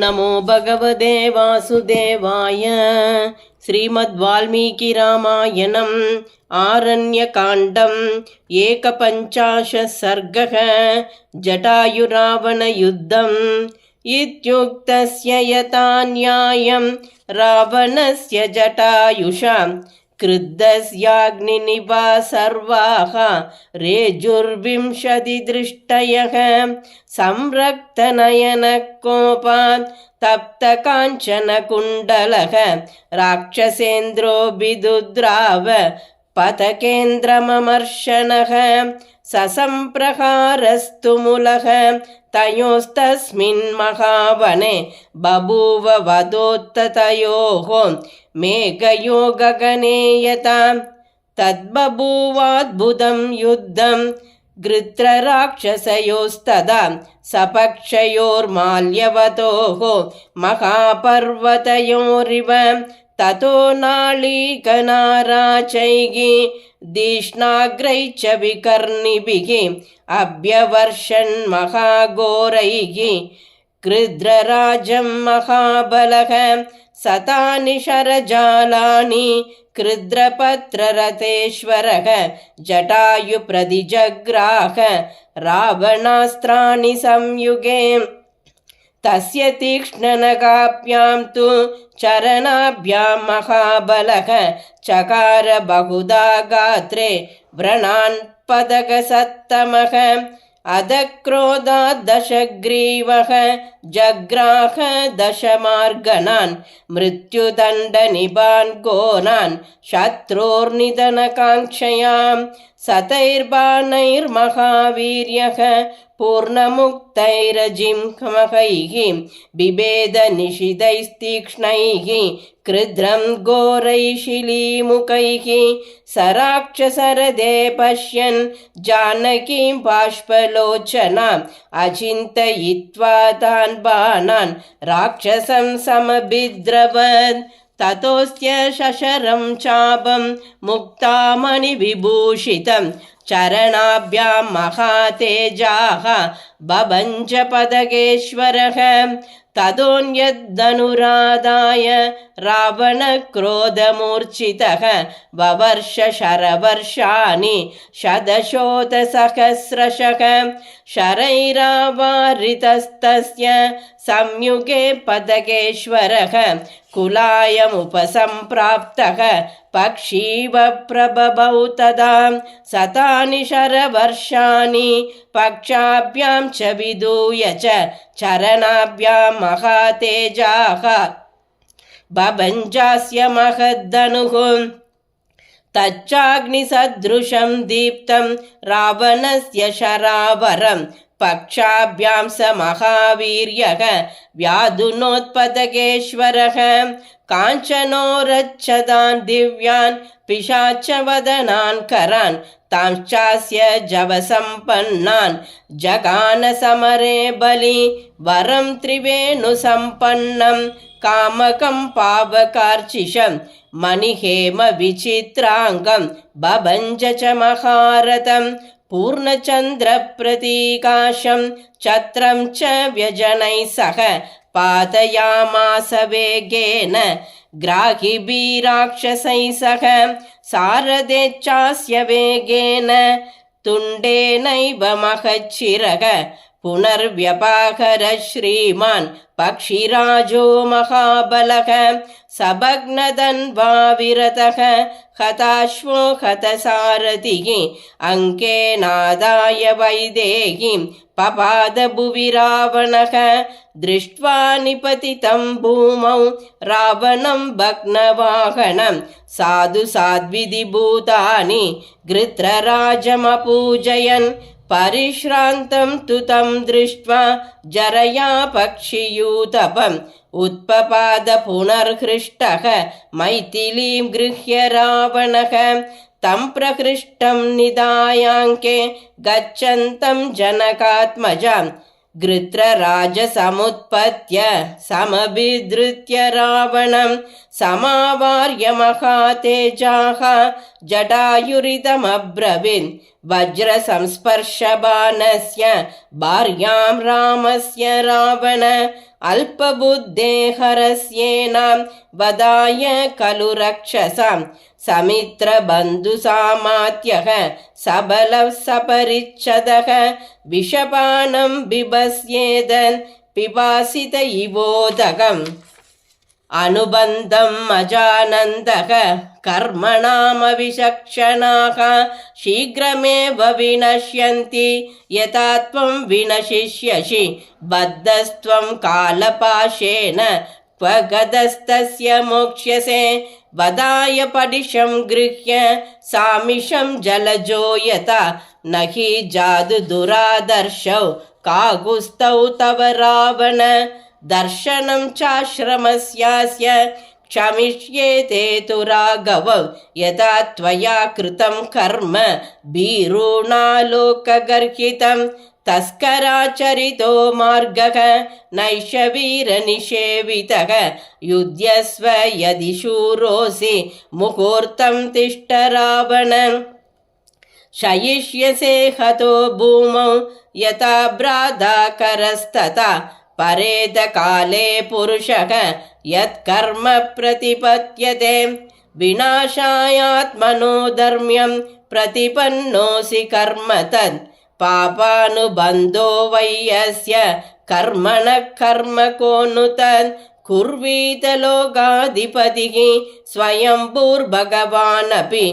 नमो भगवते वासुदेवाय। श्रीमद्वाल्मीकिरामायणम् आरण्यकाण्डम् 51 सर्गः। जटायुरावणयुद्धम् इत्युक्तस्य यथा न्यायं रावणस्य जटायुषा क्रुद्धस्याग्निनिभा सर्वाः रेजुर्विंशतिदृष्टयः संरक्तनयनकोपात् तप्तकाञ्चनकुण्डलः राक्षसेन्द्रो विदुद्राव पतकेन्द्रममर्शनः ससंप्रहारस्तु मूलः तयोस्तस्मिन् महावने बभूव वधोत्ततयोः मेघयोगगणे यथा तद्बभूवाद्भुतं युद्धं गृत्रराक्षसयोस्तदा सपक्षयोर्माल्यवतोः महापर्वतयोरिव ततो नाळीकनाराचैः दीक्ष्णाग्रैश्च विकर्णिभिः अभ्यवर्षन् महाघोरैः कृद्रराजं महाबलः सतानि शरजालानि कृद्रपत्ररथेश्वरः जटायुप्रतिजग्राह रावणास्त्राणि संयुगे तस्य तीक्ष्णनखाभ्यां तु चरणाभ्यां महाबलः चकार बहुधा गात्रे व्रणान् पदकसत्तमः अधक्रोधात् दशग्रीवः जग्राह दशमार्गणान् मृत्युदण्डनिभान् घोरान् शत्रोर्निधनकाङ्क्षयां शतैर्बाणैर्महावीर्यः पूर्णमुक्तैरजिह्मकैः बिभेदनिशितैस्तीक्ष्णैः कृद्रं घोरैः शिलीमुखैः सराक्षसरदे पश्यन् जानकीं बाष्पलोचनाम् अचिन्तयित्वा तान् बाणान् राक्षसं समभिद्रवत् ततोऽस्य शशरं चापं मुक्तामणिविभूषितं चरणाभ्यां महातेजाः बभञ्ज पदकेश्वरः ततोऽन्यदनुराधाय रावणक्रोधमूर्छितः ववर्ष शरवर्षाणि शतशोथसहस्रशः शरैरावारितस्तस्य संयुगे पदकेश्वरः कुलायमुपसम्प्राप्तः पक्षीव प्रबभौ तदा शतानि शरवर्षाणि पक्षाभ्यां च विधूय च चरणाभ्यां महातेजाः बभञ्जास्य महद्धनुः तच्चाग्निसदृशं दीप्तं रावणस्य शरावरं पक्षाभ्यां स महावीर्यः व्याधुनोत्पदकेश्वरः काञ्चनोरच्छदान् दिव्यान् पिशाचवदनान् करान् तांश्चास्य जवसम्पन्नान् जगान समरे बलि वरं त्रिवेणुसम्पन्नं कामकं पावकार्चिषं मणिहेम विचित्राङ्गं बभञ्ज च महारथं पूर्णचन्द्रप्रतीकाशं छत्रं च व्यजनैः सह पातयामास वेगेन ग्राहिभिराक्षसैः सह सारथेच्छास्य वेगेन तुण्डेनैव महच्छिरः पुनर्व्यपाहर श्रीमान् पक्षिराजो महाबलः सभग्नधन्वाविरतः हताश्वो हतसारथिः अङ्केनादाय वैदेहीं पपादभुवि रावणः दृष्ट्वा निपतितं भूमौ रावणं भग्नवाहनं साधु साध्विधिभूतानि गृत्रराजमपूजयन् परिश्रान्तं तु तं दृष्ट्वा जरया पक्षियूतपम् उत्पपाद पुनर्हृष्टः मैथिलीं गृह्य रावणः तं प्रहृष्टं निधायाङ्के गच्छन्तं जनकात्मजां गृत्रराजसमुत्पत्य समभिधृत्य रावणं समावार्य महातेजाः जटायुरिदमब्रवीन् वज्रसंस्पर्शबाणस्य भार्यां रामस्य रावण अल्पबुद्धेहरस्येनां वदाय खलु रक्षसां समित्रबन्धुसामात्यः सबलः सपरिच्छदः विषपानं बिभस्येदन् पिपासित इवोदकम् अनुबन्धम् अजानन्दः कर्मणामविचक्षणाः शीघ्रमेव विनश्यन्ति यथा त्वं विनशिष्यसि बद्धस्त्वं कालपाशेन क्व गतस्तस्य मोक्ष्यसे वदाय पडिशं गृह्य सामिषं जलजो यथा न हि जादुदुरादर्शौ काकुस्तौ तव रावण दर्शनं चाश्रमस्यास्य क्षमिष्येते तु राघव यथा त्वया कृतं कर्म भीरूणालोकगर्हितं तस्कराचरितो मार्गः नैष वीरनिषेवितः युध्यस्व यदि शूरोऽसि मुहूर्तं तिष्ठ रावण शयिष्यसे हतो भूमौ यथा भ्राताकरस्तथा परेदकाले पुरुषः यत्कर्म प्रतिपद्यते विनाशायात्मनो धर्म्यं प्रतिपन्नोऽसि कर्म तत् पापानुबन्धो वै यस्य कर्मणः कर्म को नु तत् कुर्वीत लोकाधिपतिः स्वयंभूर्भगवानपि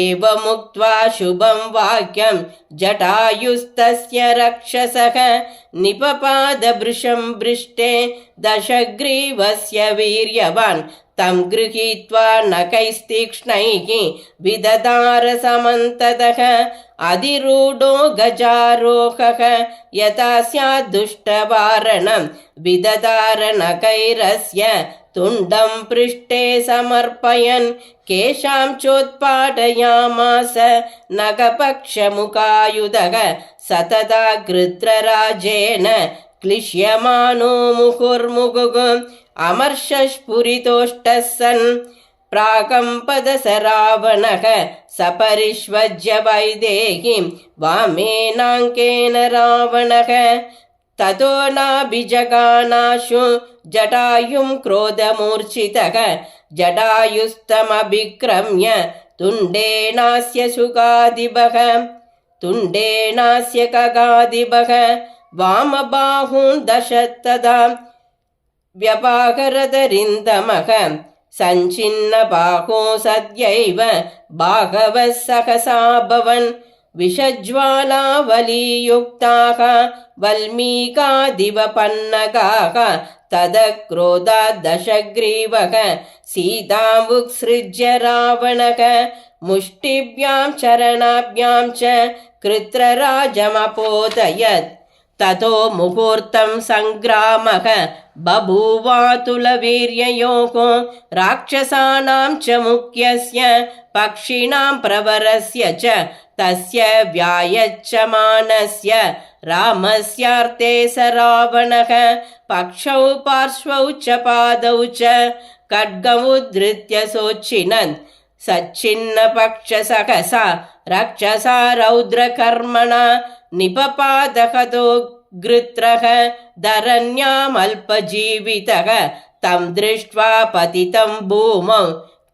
एवमुक्त्वा शुभं वाक्यं जटायुस्तस्य रक्षसः निपपादभृशं भृष्टे दशग्रीवस्य वीर्यवान् तं गृहीत्वा नखैस्तीक्ष्णैः विदधार समन्ततः अधिरूढो गजारोहः यथा स्यात् दुष्टवारणं विदधार नखैरस्य तुण्डं पृष्ठे समर्पयन् केशां चोत्पाटयामास नखपक्षमुखायुधः सतता गृत्रराजेन क्लिश्यमानो मुहुर्मुहुः अमर्षस्फुरितोष्टः सन् प्राकम्पदस रावणः सपरिष्वज्य वैदेहीं वामेनाङ्केन रावणः ततो नाभिजगानाशु जटायुं क्रोधमूर्छितः जटायुस्तमभिक्रम्य तुण्डेनास्य खगादिभः वामबाहून् दश तदा व्यपाकरदरिन्दमः सञ्चिन्नबाहो सद्यैव बाहवः सहसाभवन् विषज्वालावलीयुक्ताः वल्मीकादिवपन्नगाः तदक्रोधात् दशग्रीवः सीतामुत्सृज्य रावणः मुष्टिभ्यां चरणाभ्यां च कृत्रराजमपोदयत् ततो मुहूर्तं सङ्ग्रामः बभूवातुलवीर्ययोः राक्षसानां च मुख्यस्य पक्षिणां प्रवरस्य च तस्य व्यायच्छमानस्य रामस्यार्थे स रावणः पक्षौ पार्श्वौ च पादौ च खड्गमुद्धृत्य सोच्छिनन् सच्छिन्नपक्षसहसा रक्षसा रौद्रकर्मणा निपपादहतो गृत्रः धरण्यामल्पजीवितः तं दृष्ट्वा पतितं भूमौ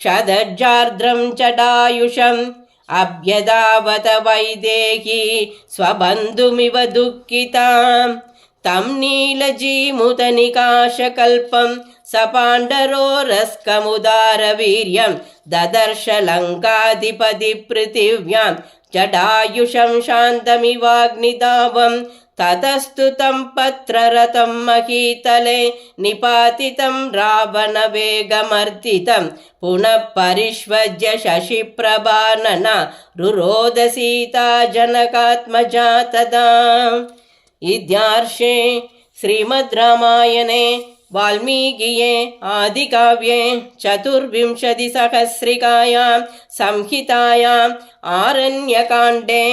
क्षदर्जार्द्रं जटायुषम् अभ्यधावत वैदेही स्वबन्धुमिव दुःखितां तं नीलजीमुतनिकाशकल्पं सपाण्डरोरस्कमुदारवीर्यं ददर्श लङ्काधिपति पृथिव्यां जटायुषं शान्तमिवाग्निदावं ततस्तु तं पत्ररतं महीतले निपातितं रावणवेगमर्दितं पुनः परिष्वज्य शशिप्रभानना रुरोध सीता जनकात्मजा तदा। इत्यार्षे श्रीमद् रामायणे वाल्मीकिये आदिकाव्ये चतुर्विंशतिसहस्रिकायां संहितायाम् आरण्यकाण्डे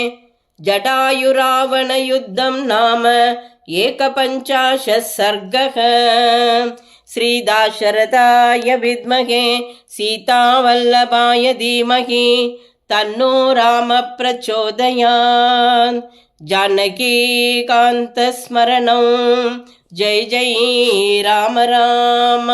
जटायुरावणयुद्धं नाम 51 सर्गः। श्रीदाशरथाय विद्महे सीतावल्लभाय धीमहि तन्नो राम प्रचोदयात्। जानकीकान्तस्मरणं जय जय राम राम।